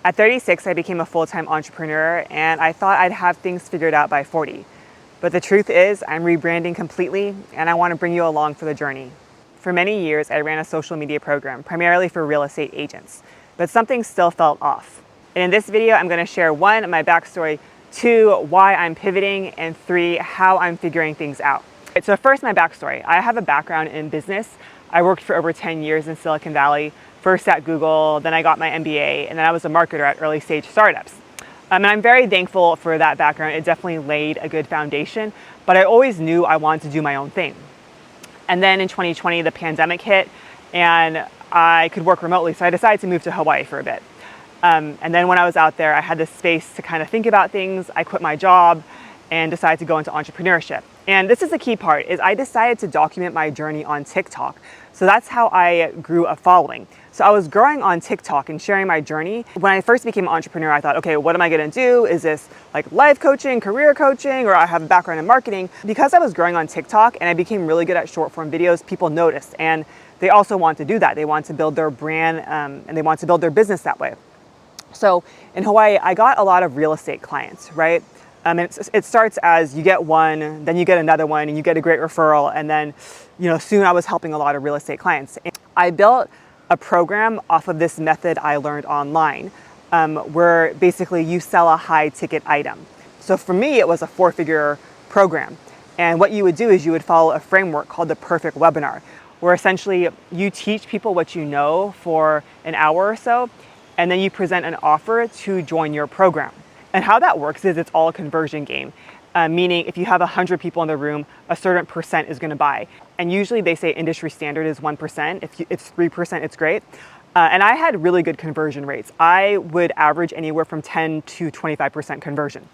At 36, I became a full-time entrepreneur and I thought I'd have things figured out by 40. But the truth is, I'm rebranding completely and I want to bring you along for the journey. For many years, I ran a social media program, primarily for real estate agents, but something still felt off. And in this video, I'm going to share 1, my backstory, 2, why I'm pivoting, and 3, how I'm figuring things out. So first, my backstory. I have a background in business. I worked for over 10 years in Silicon Valley, first at Google, then I got my MBA, and then I was a marketer at early stage startups. And I'm very thankful for that background. It definitely laid a good foundation, but I always knew I wanted to do my own thing. And then in 2020, the pandemic hit and I could work remotely. So I decided to move to Hawaii for a bit. And then when I was out there, I had this space to kind of think about things. I quit my job and decided to go into entrepreneurship. And this is the key part, is I decided to document my journey on TikTok. So that's how I grew a following. So I was growing on TikTok and sharing my journey. When I first became an entrepreneur, I thought, okay, what am I gonna do? Is this like life coaching, career coaching, or I have a background in marketing? Because I was growing on TikTok and I became really good at short form videos, people noticed. And they also want to do that. They want to build their brand and they want to build their business that way. So in Hawaii, I got a lot of real estate clients, right? And it starts as you get one, then you get another one, and you get a great referral. And then, soon I was helping a lot of real estate clients. And I built a program off of this method I learned online, where basically you sell a high ticket item. So for me, it was a 4-figure program. And what you would do is you would follow a framework called the perfect webinar, where essentially you teach people what you know for an hour or so, and then you present an offer to join your program. And how that works is it's all a conversion game, meaning if you have 100 people in the room, a certain percent is going to buy. And usually they say industry standard is 1%. If it's 3%, it's great. And I had really good conversion rates. I would average anywhere from 10 to 25% conversion,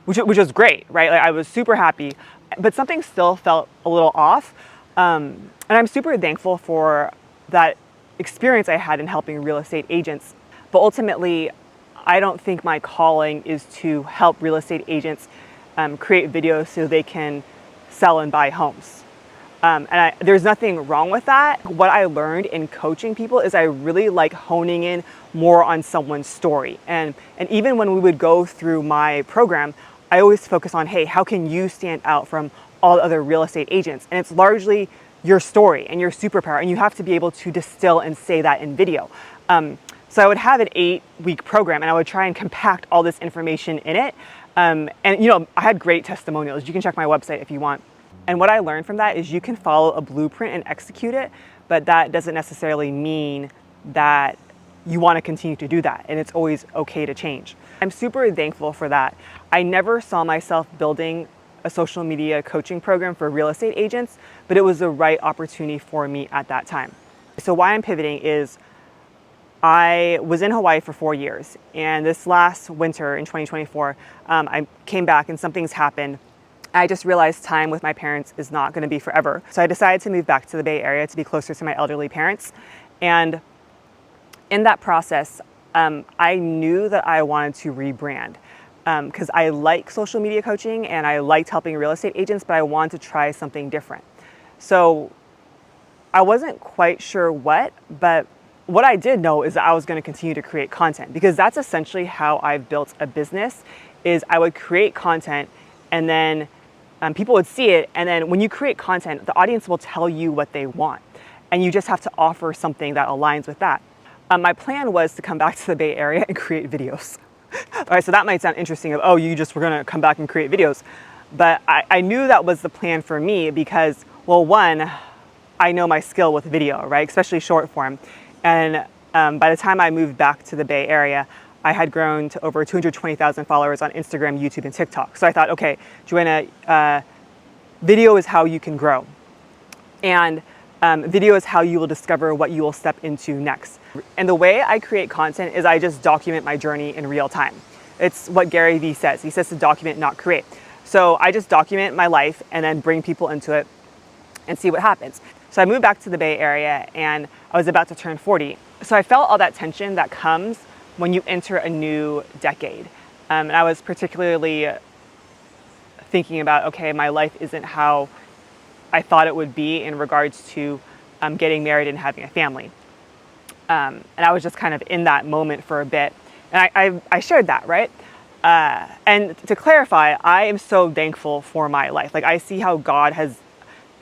which was great, right? Like I was super happy, but something still felt a little off. And I'm super thankful for that experience I had in helping real estate agents. But ultimately, I don't think my calling is to help real estate agents create videos so they can sell and buy homes. There's nothing wrong with that. What I learned in coaching people is I really like honing in more on someone's story. And even when we would go through my program, I always focus on, hey, how can you stand out from all the other real estate agents? And it's largely your story and your superpower, and you have to be able to distill and say that in video. So I would have an 8-week program and I would try and compact all this information in it. I had great testimonials. You can check my website if you want. And what I learned from that is you can follow a blueprint and execute it, but that doesn't necessarily mean that you want to continue to do that. And it's always okay to change. I'm super thankful for that. I never saw myself building a social media coaching program for real estate agents, but it was the right opportunity for me at that time. So why I'm pivoting is I was in Hawaii for 4 years, and this last winter in 2024, I came back and something's happened. I just realized time with my parents is not going to be forever. So I decided to move back to the Bay Area to be closer to my elderly parents. And in that process, I knew that I wanted to rebrand because I like social media coaching and I liked helping real estate agents, but I wanted to try something different. So I wasn't quite sure but what I did know is that I was going to continue to create content, because that's essentially how I've built a business. Is I would create content and then people would see it, and then when you create content, the audience will tell you what they want, and you just have to offer something that aligns with that. My plan was to come back to the Bay Area and create videos. All right, so that might sound interesting of, you just were going to come back and create videos. But I knew that was the plan for me because, well, one, I know my skill with video, right? Especially short form. And by the time I moved back to the Bay Area, I had grown to over 220,000 followers on Instagram, YouTube, and TikTok. So I thought, okay, Joanna, video is how you can grow. And video is how you will discover what you will step into next. And the way I create content is I just document my journey in real time. It's what Gary Vee says. He says to document, not create. So I just document my life and then bring people into it and see what happens. So I moved back to the Bay Area and I was about to turn 40. So I felt all that tension that comes when you enter a new decade. And I was particularly thinking about, okay, my life isn't how I thought it would be in regards to getting married and having a family. And I was just kind of in that moment for a bit. And I shared that, right? And to clarify, I am so thankful for my life. Like, I see how God has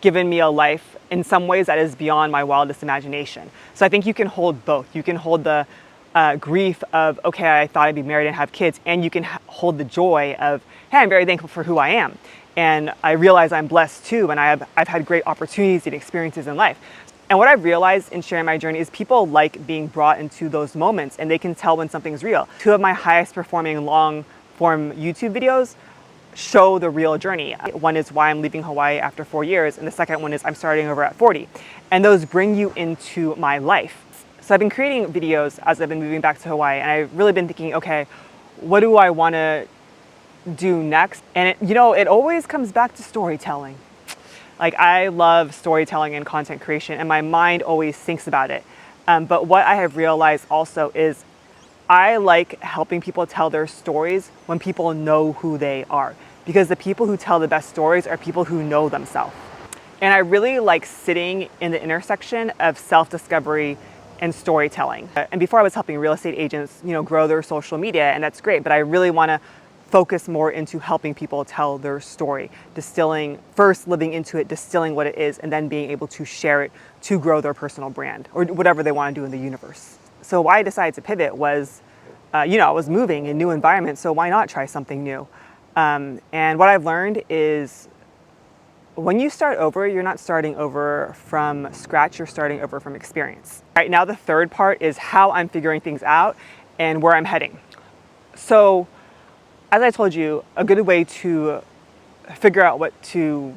given me a life in some ways that is beyond my wildest imagination. So I think you can hold both. You can hold the grief of, okay, I thought I'd be married and have kids, and you can hold the joy of, hey, I'm very thankful for who I am. And I realize I'm blessed too, and I've had great opportunities and experiences in life. And what I've realized in sharing my journey is people like being brought into those moments, and they can tell when something's real. 2 of my highest performing long form YouTube videos show the real journey. One is why I'm leaving Hawaii after 4 years, and the second one is I'm starting over at 40. And those bring you into my life. So I've been creating videos as I've been moving back to Hawaii, and I've really been thinking, okay, what do I want to do next? And it always comes back to storytelling. Like, I love storytelling and content creation, and my mind always thinks about it. But what I have realized also is I like helping people tell their stories when people know who they are, because the people who tell the best stories are people who know themselves. And I really like sitting in the intersection of self-discovery and storytelling. And before I was helping real estate agents, grow their social media, and that's great, but I really want to focus more into helping people tell their story, distilling, first living into it, distilling what it is, and then being able to share it to grow their personal brand or whatever they want to do in the universe. So why I decided to pivot was, I was moving in new environment, so why not try something new? And what I've learned is when you start over, you're not starting over from scratch, you're starting over from experience. Right now, the third part is how I'm figuring things out and where I'm heading. So, as I told you, a good way to figure out what to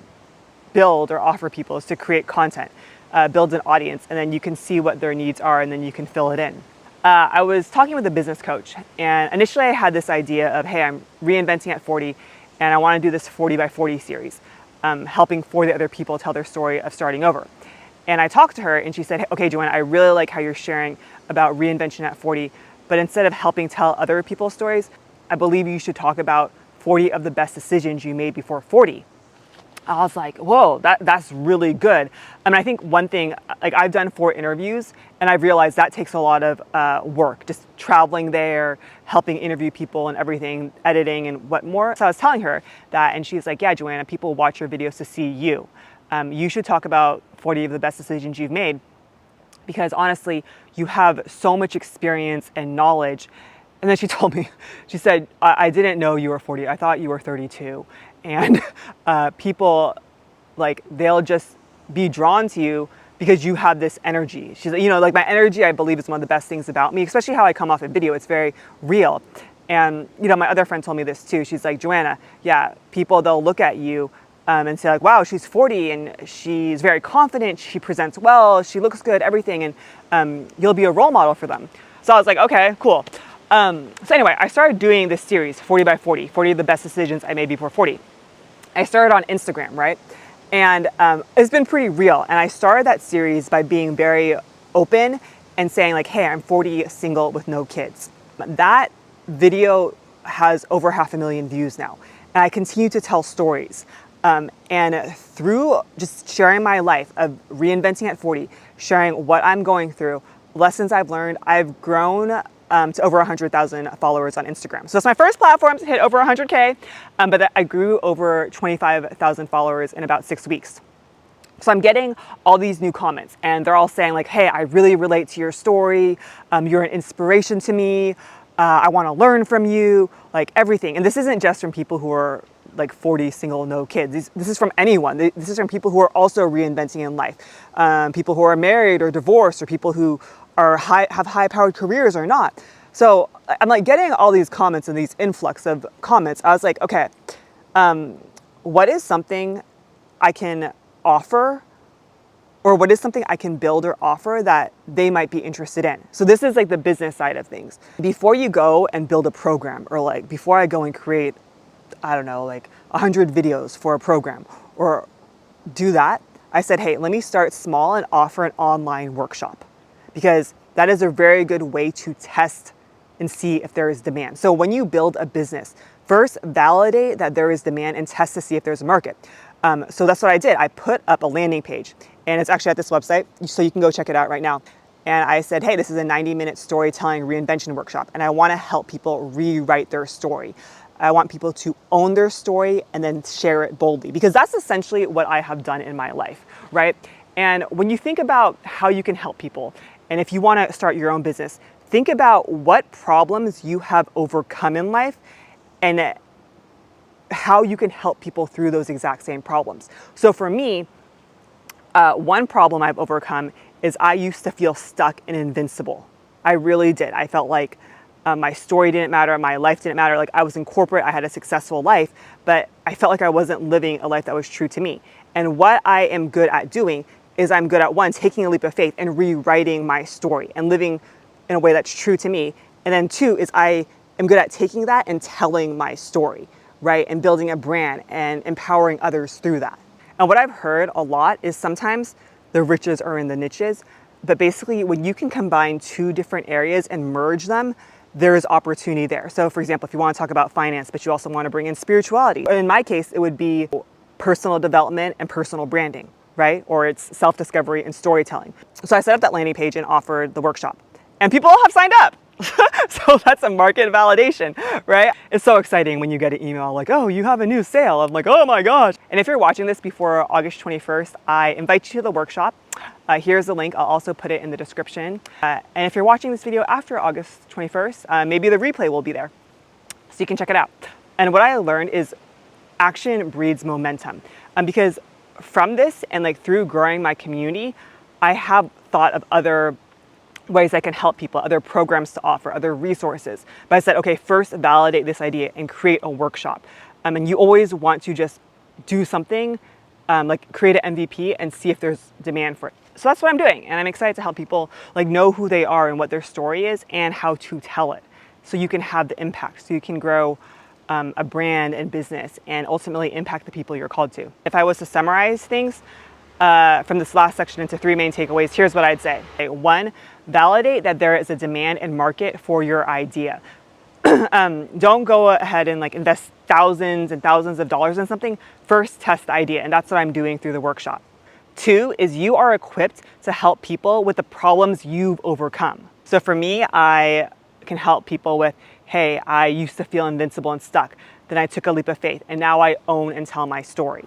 build or offer people is to create content, build an audience, and then you can see what their needs are, and then you can fill it in. I was talking with a business coach, and initially I had this idea of, hey, I'm reinventing at 40, and I want to do this 40 by 40 series, helping 40 other people tell their story of starting over. And I talked to her, and she said, okay, Joanna, I really like how you're sharing about reinvention at 40, but instead of helping tell other people's stories, I believe you should talk about 40 of the best decisions you made before 40. I was like, whoa, that's really good. I mean, I think one thing, like, I've done 4 interviews, and I've realized that takes a lot of work, just traveling there, helping interview people and everything, editing and what more. So I was telling her that, and she's like, yeah, Joanna, people watch your videos to see you. You should talk about 40 of the best decisions you've made, because honestly, you have so much experience and knowledge. And then she told me, she said, I didn't know you were 40. I thought you were 32. And people, like, they'll just be drawn to you because you have this energy. She's like, like, my energy, I believe, is one of the best things about me, especially how I come off a video. It's very real. And, my other friend told me this too. She's like, Joanna, yeah, people, they'll look at you and say, like, wow, she's 40 and she's very confident. She presents well. She looks good, everything. And you'll be a role model for them. So I was like, okay, cool. So anyway, I started doing this series, 40 by 40, 40 of the best decisions I made before 40. I started on Instagram, right? And it's been pretty real. And I started that series by being very open and saying, like, hey, I'm 40, single with no kids. That video has over 500,000 views now. And I continue to tell stories. And through just sharing my life of reinventing at 40, sharing what I'm going through, lessons I've learned, I've grown to over 100,000 followers on Instagram. So it's my first platform to hit over 100K, but I grew over 25,000 followers in about 6 weeks. So I'm getting all these new comments, and they're all saying, like, hey, I really relate to your story. You're an inspiration to me. I want to learn from you, like, everything. And this isn't just from people who are like 40, single, no kids. This is from anyone. This is from people who are also reinventing in life. People who are married or divorced, or people who have high-powered careers or not. So I'm like getting all these comments and these influx of comments. I was like, okay, what is something I can offer, or what is something I can build or offer that they might be interested in? So this is like the business side of things. Before you go and build a program, or like before I go and create, I don't know, like 100 videos for a program or do that, I said, hey, let me start small and offer an online workshop, because that is a very good way to test and see if there is demand. So when you build a business, first validate that there is demand and test to see if there's a market. So that's what I did. I put up a landing page, and it's actually at this website, so you can go check it out right now. And I said, hey, this is a 90-minute storytelling reinvention workshop, and I want to help people rewrite their story. I want people to own their story and then share it boldly, because that's essentially what I have done in my life, right? And when you think about how you can help people, and if you want to start your own business, think about what problems you have overcome in life and how you can help people through those exact same problems. So for me, one problem I've overcome is I used to feel stuck and invincible. I really did. I felt like my story didn't matter, my life didn't matter. Like, I was in corporate, I had a successful life, but I felt like I wasn't living a life that was true to me. And what I am good at doing is I'm good at, one, taking a leap of faith and rewriting my story and living in a way that's true to me. And then two is I am good at taking that and telling my story, right? And building a brand and empowering others through that. And what I've heard a lot is sometimes the riches are in the niches, but basically when you can combine two different areas and merge them, there is opportunity there. So for example, if you want to talk about finance, but you also want to bring in spirituality, in my case, it would be personal development and personal branding, right? Or it's self-discovery and storytelling. So I set up that landing page and offered the workshop, and people have signed up. So that's a market validation, right? It's so exciting when you get an email like, oh, you have a new sale. I'm like, oh my gosh. And if you're watching this before August 21st, I invite you to the workshop. Here's the link. I'll also put it in the description. And if you're watching this video after August 21st, maybe the replay will be there, so you can check it out. And what I learned is action breeds momentum. Because from this and like through growing my community, I have thought of other ways I can help people, other programs to offer, other resources. But I said, okay, first validate this idea and create a workshop. And you always want to just do something, like create an MVP and see if there's demand for it. So that's what I'm doing. And I'm excited to help people like know who they are and what their story is and how to tell it. So you can have the impact, so you can grow a brand and business and ultimately impact the people you're called to. If I was to summarize things from this last section into three main takeaways, here's what I'd say. One, validate that there is a demand and market for your idea. Don't go ahead and like invest thousands and thousands of dollars in something. First, test the idea, and that's what I'm doing through the workshop. Two is you are equipped to help people with the problems you've overcome. So for me, I can help people with, hey, I used to feel invincible and stuck. Then I took a leap of faith, and now I own and tell my story.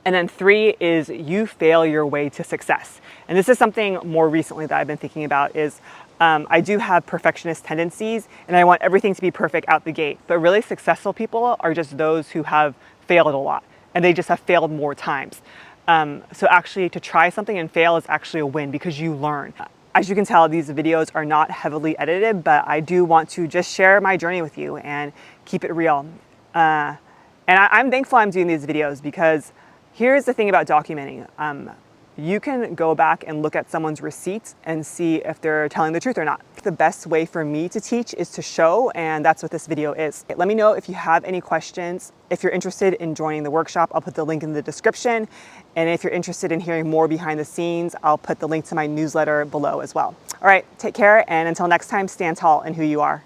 And then three is you fail your way to success. And this is something more recently that I've been thinking about is I do have perfectionist tendencies and I want everything to be perfect out the gate. But really successful people are just those who have failed a lot, and they just have failed more times. So actually to try something and fail is actually a win because you learn. As you can tell, these videos are not heavily edited, but I do want to just share my journey with you and keep it real. And I'm thankful I'm doing these videos because here's the thing about documenting. You can go back and look at someone's receipts and see if they're telling the truth or not. The best way for me to teach is to show, and that's what this video is. Let me know if you have any questions. If you're interested in joining the workshop, I'll put the link in the description. And if you're interested in hearing more behind the scenes, I'll put the link to my newsletter below as well. All right, take care, and until next time, stand tall in who you are.